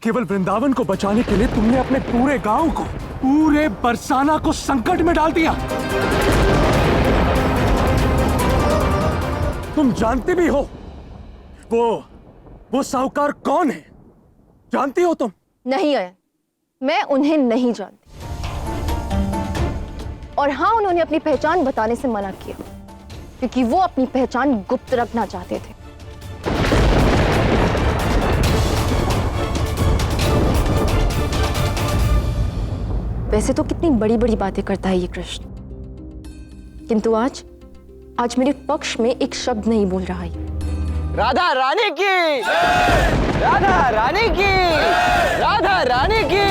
केवल वृंदावन को बचाने के लिए तुमने अपने पूरे गांव को, पूरे बरसाना को संकट में डाल दिया। तुम जानते भी हो वो साहूकार कौन है? जानती हो तुम? नहीं आया, मैं उन्हें नहीं जानती। और हाँ, उन्होंने अपनी पहचान बताने से मना किया क्योंकि वो अपनी पहचान गुप्त रखना चाहते थे। वैसे तो कितनी बड़ी बड़ी बातें करता है ये कृष्ण, किंतु आज मेरे पक्ष में एक शब्द नहीं बोल रहा है। राधा रानी की, राधा रानी की, राधा रानी की।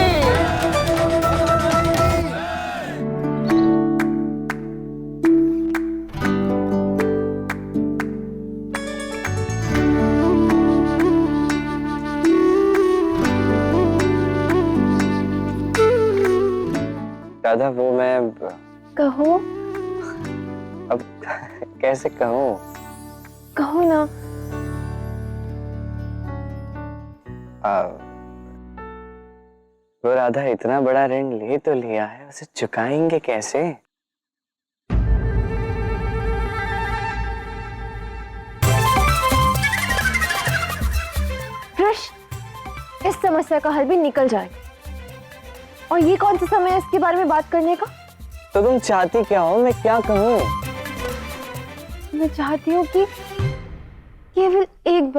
राधा, वो मैं कहो। अब कैसे कहूँ? कहो ना। वो राधा इतना बड़ा ऋण ले तो लिया है, उसे चुकाएंगे कैसे? कृष्ण, इस समस्या का हल भी निकल जाएगा। और ये कौन सा समय है इसके बारे में बात करने का? तो तुम चाहती क्या हो? मैं क्या कहूँ? मैं चाहती हूँ कि केवल एक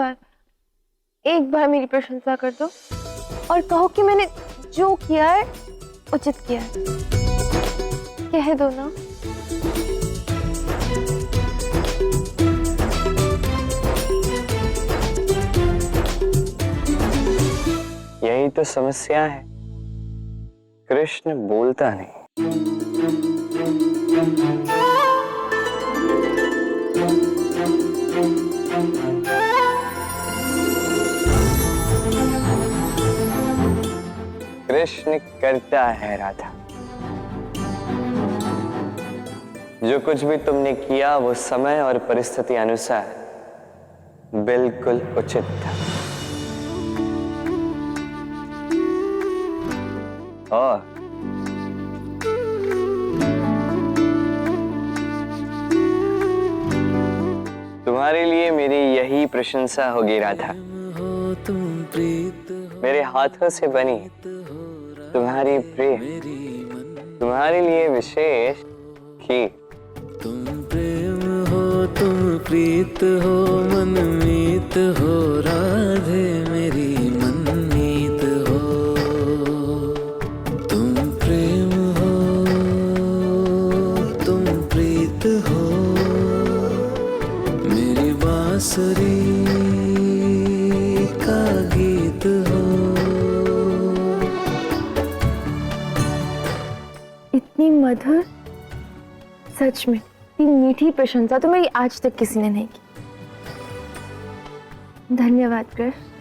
बार मेरी प्रशंसा कर दो और कहो कि मैंने जो किया है उचित किया है। कह दो ना। यही तो समस्या है, कृष्ण बोलता नहीं। कृष्ण करता है राधा। जो कुछ भी तुमने किया वो समय और परिस्थिति अनुसार बिल्कुल उचित था। और तुम्हारे लिए मेरी यही प्रशंसा होगी राधा। मेरे हाथों से बनी तुम्हारी प्रेम, तुम्हारे लिए विशेष खीर। तुम प्रेम हो, तुम प्रीत हो, मनमीत हो राधे मेरी मनमीत हो। तुम प्रेम हो, तुम प्रीत हो, मेरी बांसुरी का गीत हो। इतनी मधुर, सच में इतनी मीठी प्रशंसा तो मेरी आज तक किसी ने नहीं की। धन्यवाद कृष्ण।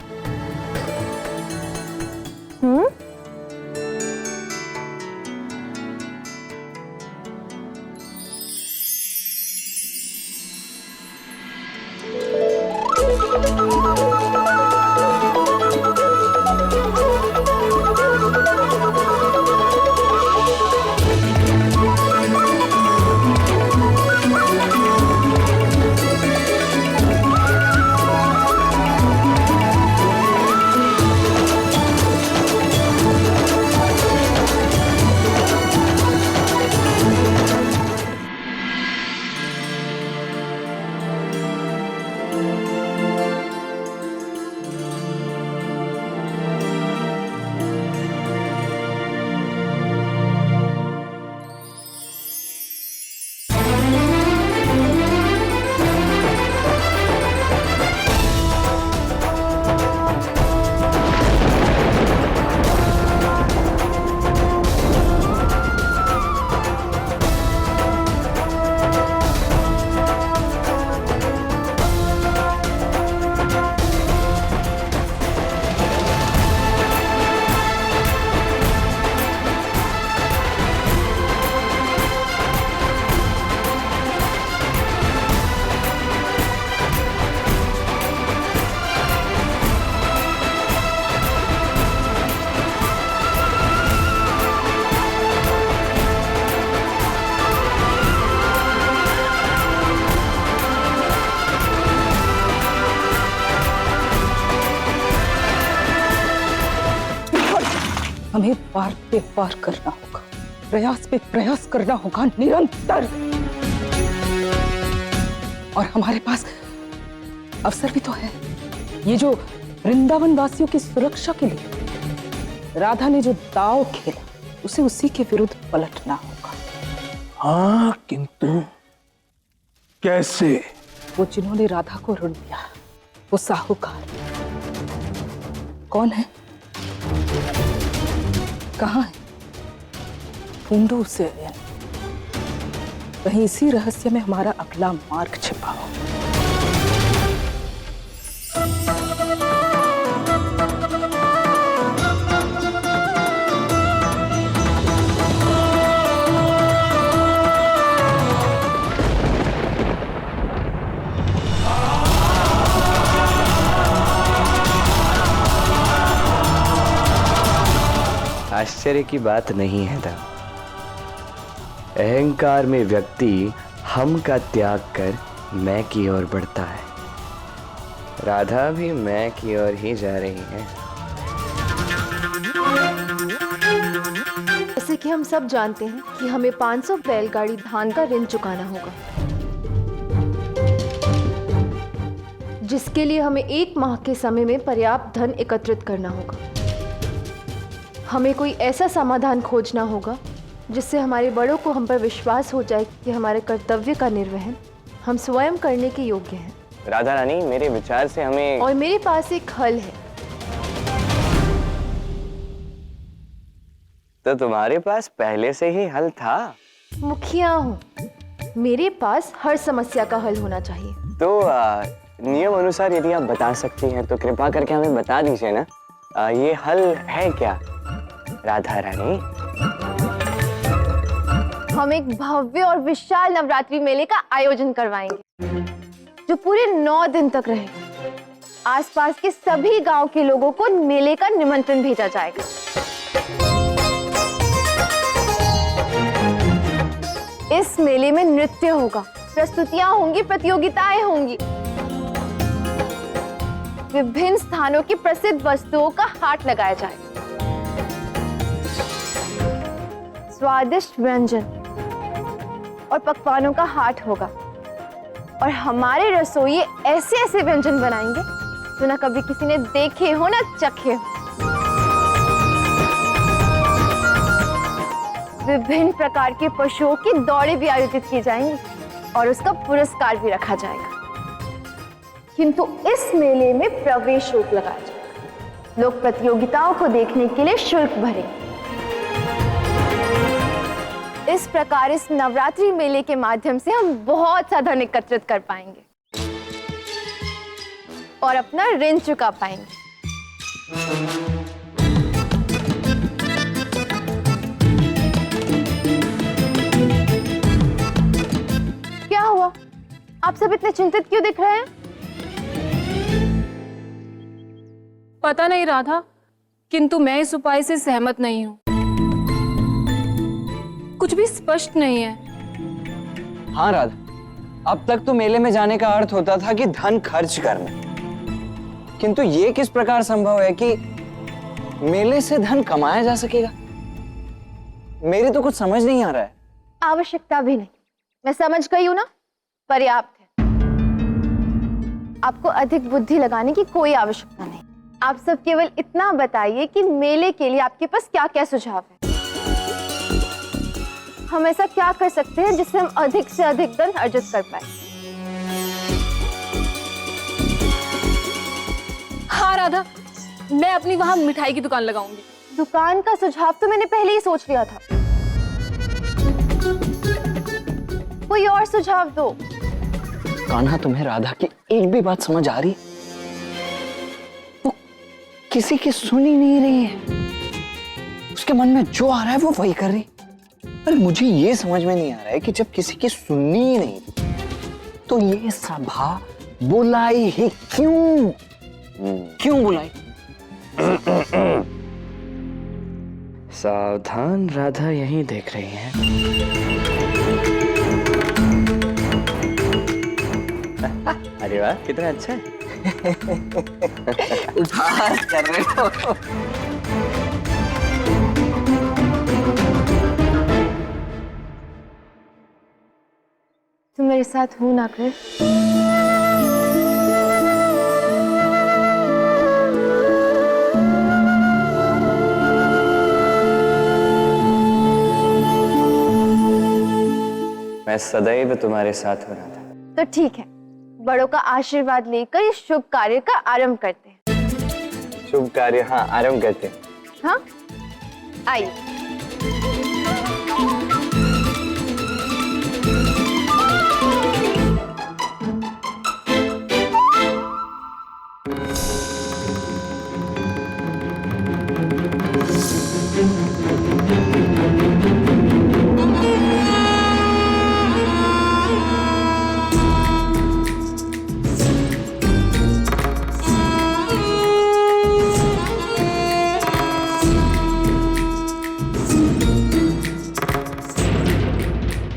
हमें बार पे बार करना होगा, प्रयास पे प्रयास करना होगा, निरंतर। और हमारे पास अवसर भी तो है। ये जो वृंदावन वासियों की सुरक्षा के लिए राधा ने जो दांव खेला, उसे उसी के विरुद्ध पलटना होगा। हाँ, किंतु कैसे? वो जिन्होंने राधा को ऋण दिया, वो साहूकार कौन है, कहाँ है? ढूंढो उसे अयन। कहीं इसी रहस्य में हमारा अगला मार्ग छिपा हो। आश्चर्य की बात नहीं है दाम। अहंकार में व्यक्ति हम का त्याग कर मैं की ओर बढ़ता है। राधा भी मैं की ओर ही जा रही है। जैसे कि हम सब जानते हैं कि हमें 500 बैलगाड़ी धान का ऋण चुकाना होगा, जिसके लिए हमें 1 माह के समय में पर्याप्त धन एकत्रित करना होगा। हमें कोई ऐसा समाधान खोजना होगा जिससे हमारे बड़ों को हम पर विश्वास हो जाए कि हमारे कर्तव्य का निर्वहन हम स्वयं करने के योग्य हैं। राधा रानी, मेरे विचार से हमें और मेरे पास एक हल है। तो तुम्हारे पास पहले से ही हल था? मुखिया हूँ, मेरे पास हर समस्या का हल होना चाहिए। तो नियम अनुसार यदि आप बता सकती हैं तो कृपा करके हमें बता दीजिए ना। ये हल है क्या राधा रानी? हम एक भव्य और विशाल नवरात्रि मेले का आयोजन करवाएंगे, जो पूरे 9 दिन तक रहेगा। आसपास के सभी गांव के लोगों को मेले का निमंत्रण भेजा जाएगा। इस मेले में नृत्य होगा, प्रस्तुतियां होंगी, प्रतियोगिताएं होंगी। विभिन्न स्थानों की प्रसिद्ध वस्तुओं का हाट लगाया जाएगा। स्वादिष्ट व्यंजन और पकवानों का हाट होगा, और हमारे रसोई ऐसे ऐसे व्यंजन बनाएंगे जो ना कभी किसी ने देखे हो ना चखे हो। विभिन्न प्रकार के पशुओं की दौड़ें भी आयोजित की जाएंगी और उसका पुरस्कार भी रखा जाएगा। किंतु इस मेले में प्रवेश शुल्क लगाया जाएगा। लोग प्रतियोगिताओं को देखने के लिए शुल्क भरेंगे। इस प्रकार इस नवरात्रि मेले के माध्यम से हम बहुत सा धन एकत्रित कर पाएंगे और अपना ऋण चुका पाएंगे। क्या हुआ? आप सब इतने चिंतित क्यों दिख रहे हैं? पता नहीं राधा, किंतु मैं इस उपाय से सहमत नहीं हूँ। कुछ भी स्पष्ट नहीं है। हाँ राधा, अब तक तो मेले में जाने का अर्थ होता था कि धन खर्च करना, किंतु ये किस प्रकार संभव है कि मेले से धन कमाया जा सकेगा? मेरी तो कुछ समझ नहीं आ रहा है। आवश्यकता भी नहीं, मैं समझ गई हूं ना, पर्याप्त है। आपको अधिक बुद्धि लगाने की कोई आवश्यकता नहीं। आप सब केवल इतना बताइए कि मेले के लिए आपके पास क्या क्या सुझाव है। हम ऐसा क्या कर सकते हैं जिससे हम अधिक से अधिक धन अर्जित कर पाए? हाँ राधा, मैं अपनी वहां मिठाई की दुकान लगाऊंगी। दुकान का सुझाव तो मैंने पहले ही सोच लिया था। कोई और सुझाव दो। कान्हा, तुम्हें राधा की एक भी बात समझ आ रही? वो किसी की सुन ही नहीं रही है। उसके मन में जो आ रहा है वो वही कर रही। अरे मुझे ये समझ में नहीं आ रहा है कि जब किसी की सुननी ही नहीं तो ये सभा बुलाई ही क्यों? क्यों बुलाई? सावधान, राधा यहीं देख रही है। अरे वाह, कितना अच्छा है। उपहास कर रहे हो। मेरे साथ हूं ना कर। मैं सदैव तुम्हारे साथ हो रहा था। तो ठीक है, बड़ों का आशीर्वाद लेकर इस शुभ कार्य का आरंभ करते हैं। शुभ कार्य, हाँ आरंभ करते हैं। हाँ, आइए।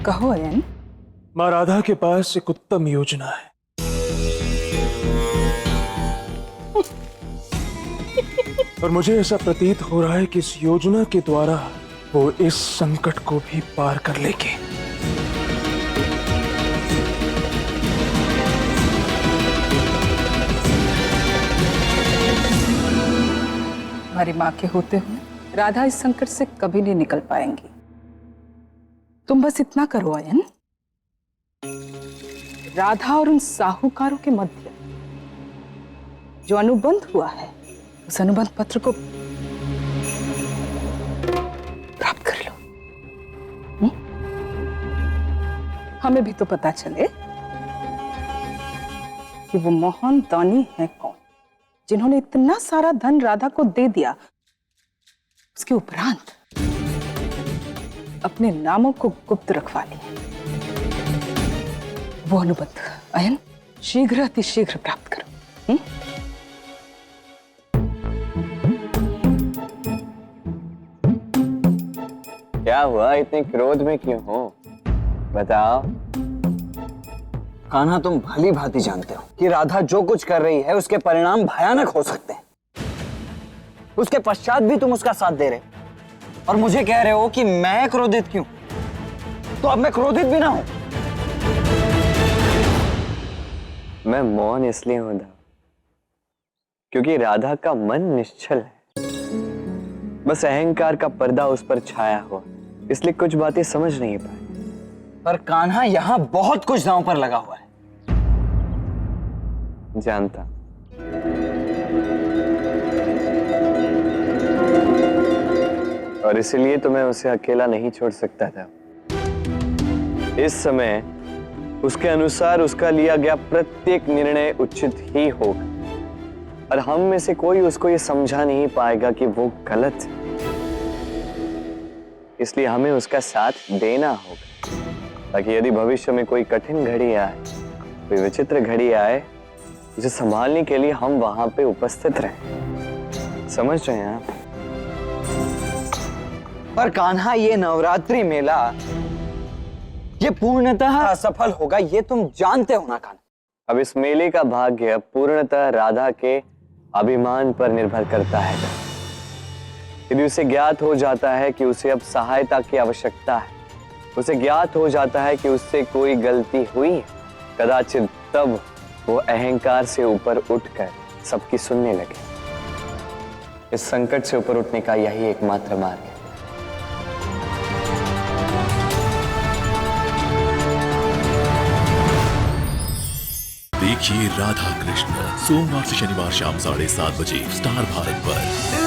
कहो अयन। माँ राधा के पास एक उत्तम योजना है। और मुझे ऐसा प्रतीत हो रहा है कि इस योजना के द्वारा वो इस संकट को भी पार कर लेगी। हमारी माँ के होते हुए राधा इस संकट से कभी नहीं निकल पाएंगी। तुम बस इतना करो अयन, राधा और उन साहूकारों के मध्य जो अनुबंध हुआ है, उस अनुबंध पत्र को प्राप्त कर लो। हमें भी तो पता चले कि वो मोहन दानी है कौन, जिन्होंने इतना सारा धन राधा को दे दिया, उसके उपरांत अपने नामों को गुप्त रखवा लिया। वो अनुबंध अयन शीघ्र अतिशीघ्र प्राप्त करो। क्या हुआ, इतने क्रोध में क्यों हो? बताओ। कान्हा, तुम भली भांति जानते हो कि राधा जो कुछ कर रही है उसके परिणाम भयानक हो सकते हैं। उसके पश्चात भी तुम उसका साथ दे रहे और मुझे कह रहे हो कि मैं क्रोधित क्यों? तो अब मैं क्रोधित भी ना हूं। मैं मौन इसलिए हूं क्योंकि राधा का मन निश्चल है। बस अहंकार का पर्दा उस पर छाया हुआ, इसलिए कुछ बातें समझ नहीं पाए। पर कान्हा, यहां बहुत कुछ दांव पर लगा हुआ है। जानता। और इसलिए तो मैं उसे अकेला नहीं छोड़ सकता था। इस समय उसके अनुसार उसका लिया गया प्रत्येक निर्णय उचित ही होगा और हम में से कोई उसको ये समझा नहीं पाएगा कि वो गलत है। इसलिए हमें उसका साथ देना होगा, ताकि यदि भविष्य में कोई कठिन घड़ी आए, कोई विचित्र घड़ी आए, उसे संभालने के लिए हम वहां पे उपस्थित रहें। समझ रहे हैं आप? पर कान्हा, ये नवरात्रि मेला ये पूर्णतः असफल होगा, ये तुम जानते हो ना कान्हा। अब इस मेले का भाग्य पूर्णतः राधा के अभिमान पर निर्भर करता है। यदि उसे ज्ञात हो जाता है कि उसे अब सहायता की आवश्यकता है, उसे ज्ञात हो जाता है कि उससे कोई गलती हुई है, कदाचित तब वो अहंकार से ऊपर उठकर सबकी सुनने लगे। इस संकट से ऊपर उठने का यही एकमात्र मार्ग है। देखिए राधा कृष्ण सोमवार से शनिवार शाम 7:30 बजे स्टार भारत पर।